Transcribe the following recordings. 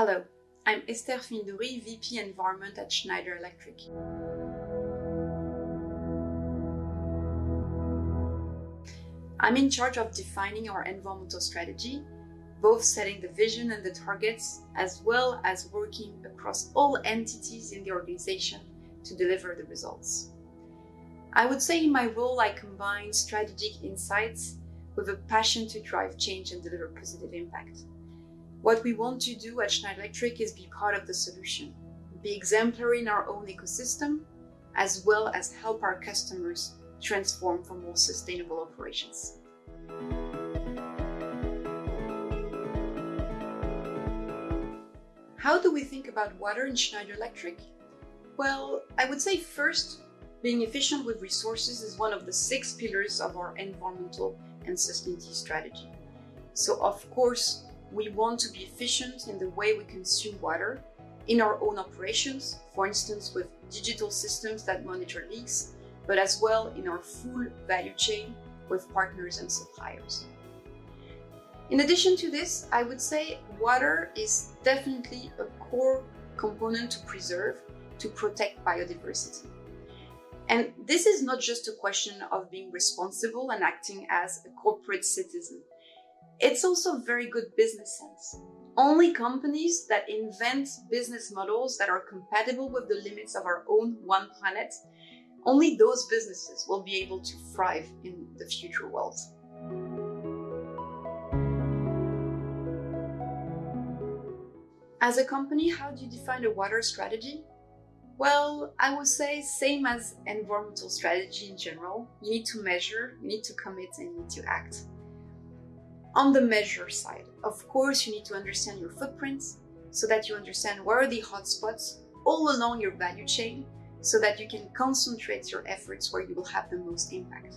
Hello, I'm Esther Finidori, VP Environment at Schneider Electric. I'm in charge of defining our environmental strategy, both setting the vision and the targets, as well as working across all entities in the organization to deliver the results. I would say in my role, I combine strategic insights with a passion to drive change and deliver positive impact. What we want to do at Schneider Electric is be part of the solution, be exemplary in our own ecosystem, as well as help our customers transform for more sustainable operations. How do we think about water in Schneider Electric? Well, I would say first, being efficient with resources is one of the 6 pillars of our environmental and sustainability strategy. So of course, we want to be efficient in the way we consume water in our own operations, for instance, with digital systems that monitor leaks, but as well in our full value chain with partners and suppliers. In addition to this, I would say water is definitely a core component to preserve, to protect biodiversity. And this is not just a question of being responsible and acting as a corporate citizen. It's also very good business sense. Only companies that invent business models that are compatible with the limits of our own one planet, only those businesses will be able to thrive in the future world. As a company, how do you define a water strategy? Well, I would say same as environmental strategy in general. You need to measure, you need to commit, and you need to act. On the measure side, of course, you need to understand your footprints so that you understand where are the hotspots all along your value chain so that you can concentrate your efforts where you will have the most impact.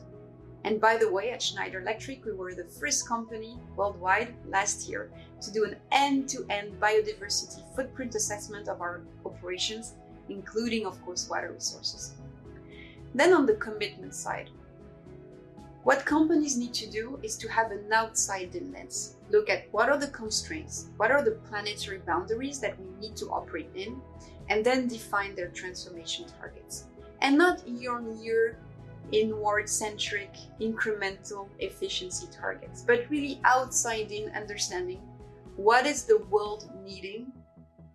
And by the way, at Schneider Electric, we were the first company worldwide last year to do an end-to-end biodiversity footprint assessment of our operations, including, of course, water resources. Then on the commitment side, what companies need to do is to have an outside-in lens. Look at what are the constraints, what are the planetary boundaries that we need to operate in, and then define their transformation targets. And not year-on-year, inward-centric, incremental efficiency targets, but really outside-in understanding what is the world needing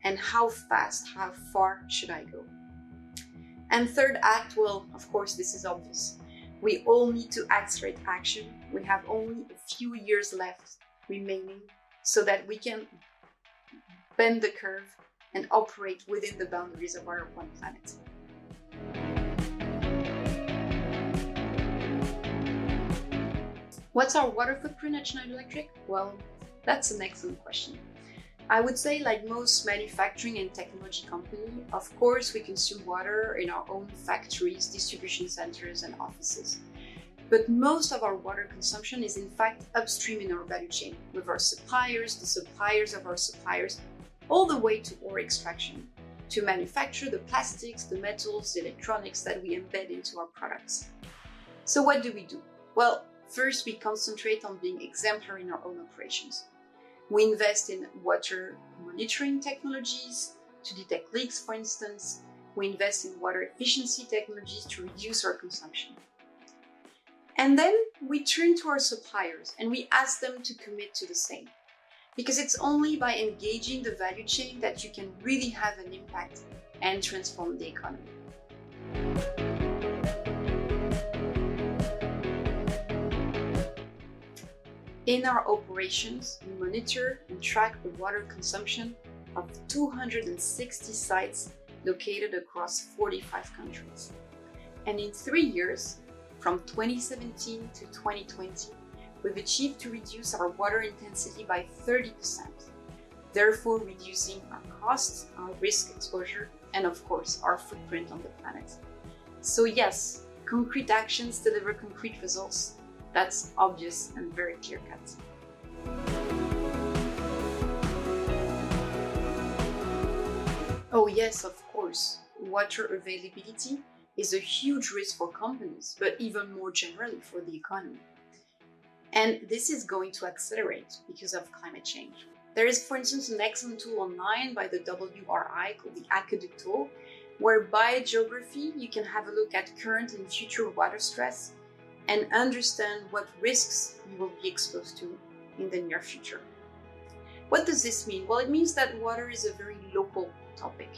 and how fast, how far should I go? And third act, well, of course, this is obvious. We all need to accelerate action. We have only a few years left remaining so that we can bend the curve and operate within the boundaries of our one planet. What's our water footprint at Schneider Electric? Well, that's an excellent question. I would say, like most manufacturing and technology company, of course, we consume water in our own factories, distribution centers, and offices. But most of our water consumption is in fact upstream in our value chain, with our suppliers, the suppliers of our suppliers, all the way to ore extraction, to manufacture the plastics, the metals, the electronics that we embed into our products. So what do we do? Well, first, we concentrate on being exemplary in our own operations. We invest in water monitoring technologies to detect leaks, for instance. We invest in water efficiency technologies to reduce our consumption. And then we turn to our suppliers and we ask them to commit to the same. Because it's only by engaging the value chain that you can really have an impact and transform the economy. In our operations, we monitor and track the water consumption of 260 sites located across 45 countries. And in 3 years, from 2017 to 2020, we've achieved to reduce our water intensity by 30%, therefore reducing our costs, our risk exposure, and of course, our footprint on the planet. So yes, concrete actions deliver concrete results. That's obvious and very clear-cut. Oh yes, of course, water availability is a huge risk for companies, but even more generally for the economy. And this is going to accelerate because of climate change. There is, for instance, an excellent tool online by the WRI called the Aqueduct tool, where by geography you can have a look at current and future water stress and understand what risks you will be exposed to in the near future. What does this mean? Well, it means that water is a very local topic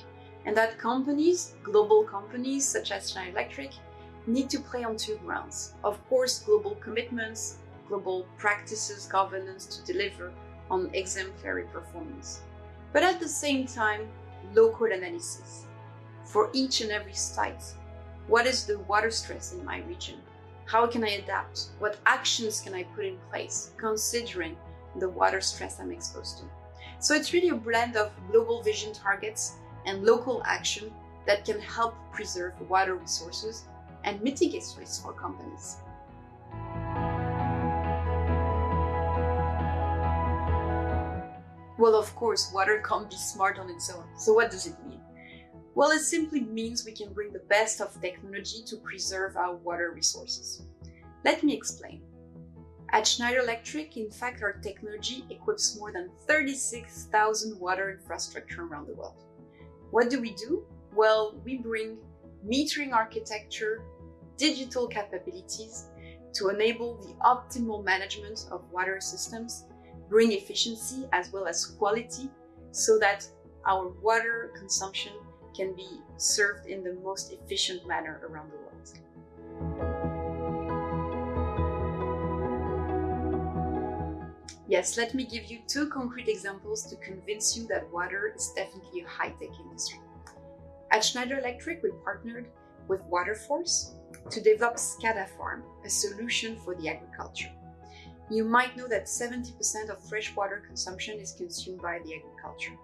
and that companies, global companies such as Schneider Electric, need to play on two grounds. Of course, global commitments, global practices, governance to deliver on exemplary performance. But at the same time, local analysis. For each and every site, what is the water stress in my region? How can I adapt? What actions can I put in place considering the water stress I'm exposed to? So it's really a blend of global vision targets and local action that can help preserve water resources and mitigate risks for companies. Well, of course, water can't be smart on its own. So what does it mean? Well, it simply means we can bring the best of technology to preserve our water resources. Let me explain. At Schneider Electric, in fact, our technology equips more than 36,000 water infrastructure around the world. What do? Well, we bring metering architecture, digital capabilities to enable the optimal management of water systems, bring efficiency as well as quality so that our water consumption can be served in the most efficient manner around the world. Yes, let me give you two concrete examples to convince you that water is definitely a high-tech industry. At Schneider Electric, we partnered with Waterforce to develop SCADA Farm, a solution for the agriculture. You might know that 70% of freshwater consumption is consumed by the agriculture.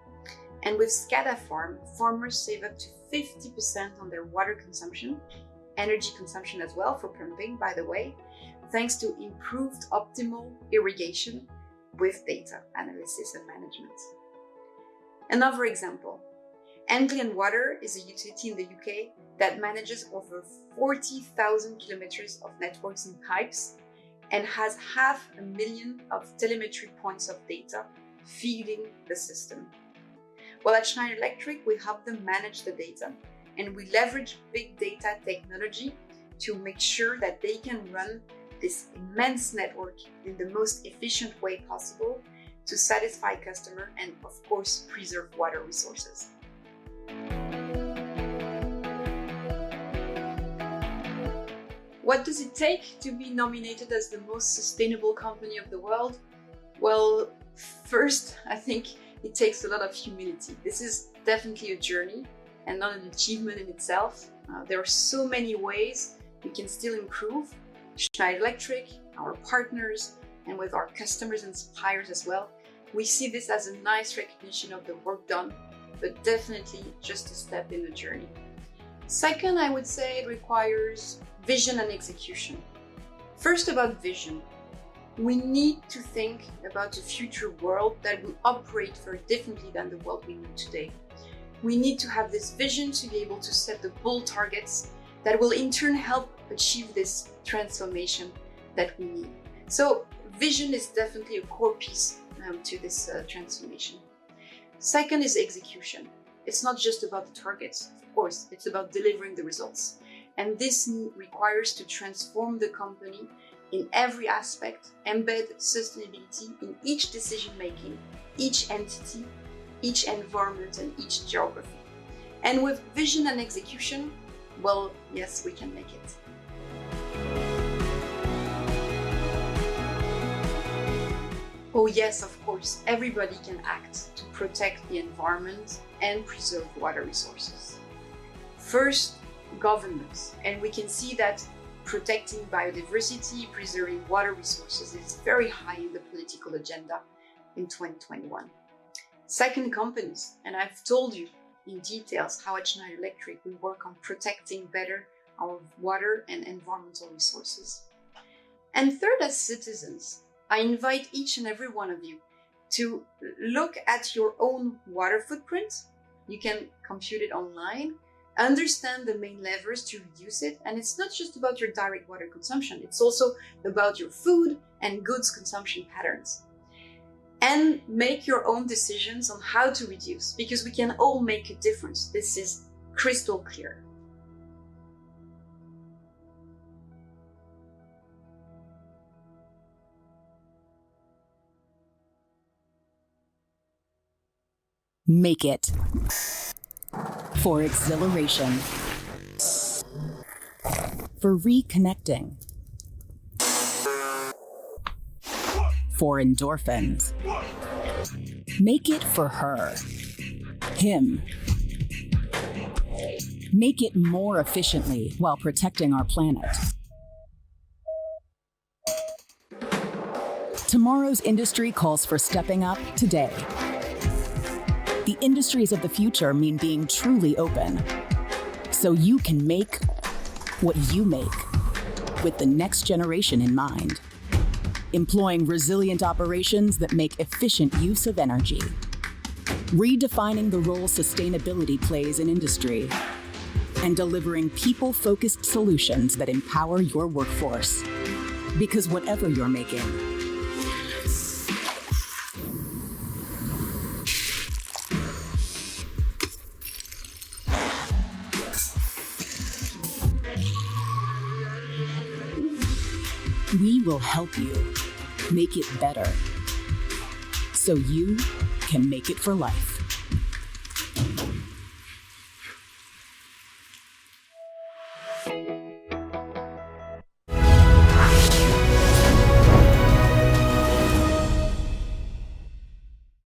And with SCADA Farm, farmers save up to 50% on their water consumption, energy consumption as well for pumping, by the way, thanks to improved optimal irrigation with data analysis and management. Another example, Anglian Water is a utility in the UK that manages over 40,000 kilometers of networks and pipes and has 500,000 of telemetry points of data feeding the system. Well, at Schneider Electric, we help them manage the data and we leverage big data technology to make sure that they can run this immense network in the most efficient way possible to satisfy customer and, of course, preserve water resources. What does it take to be nominated as the most sustainable company of the world? Well, first, I think it takes a lot of humility. This is definitely a journey and not an achievement in itself. There are so many ways we can still improve. Schneider Electric, our partners, and with our customers and suppliers as well. We see this as a nice recognition of the work done, but definitely just a step in the journey. Second, I would say it requires vision and execution. First, about vision. We need to think about a future world that will operate very differently than the world we know today. We need to have this vision to be able to set the bold targets that will in turn help achieve this transformation that we need. So vision is definitely a core piece to this transformation. Second is execution. It's not just about the targets, of course, it's about delivering the results. And this requires to transform the company in every aspect, embed sustainability in each decision-making, each entity, each environment, and each geography. And with vision and execution, well, yes, we can make it. Oh yes, of course, everybody can act to protect the environment and preserve water resources. First, governance, and we can see that protecting biodiversity, preserving water resources is very high in the political agenda in 2021. Second, companies, and I've told you in details how at Schneider Electric we work on protecting better our water and environmental resources. And third, as citizens, I invite each and every one of you to look at your own water footprint. You can compute it online, understand the main levers to reduce it, and it's not just about your direct water consumption, it's also about your food and goods consumption patterns. And make your own decisions on how to reduce, because we can all make a difference. This is crystal clear. Make it. For exhilaration. For reconnecting. For endorphins. Make it for her. Him. Make it more efficiently while protecting our planet. Tomorrow's industry calls for stepping up today. The industries of the future mean being truly open, so you can make what you make with the next generation in mind. Employing resilient operations that make efficient use of energy. Redefining the role sustainability plays in industry. And delivering people-focused solutions that empower your workforce. Because whatever you're making, we will help you make it better, so you can make it for life.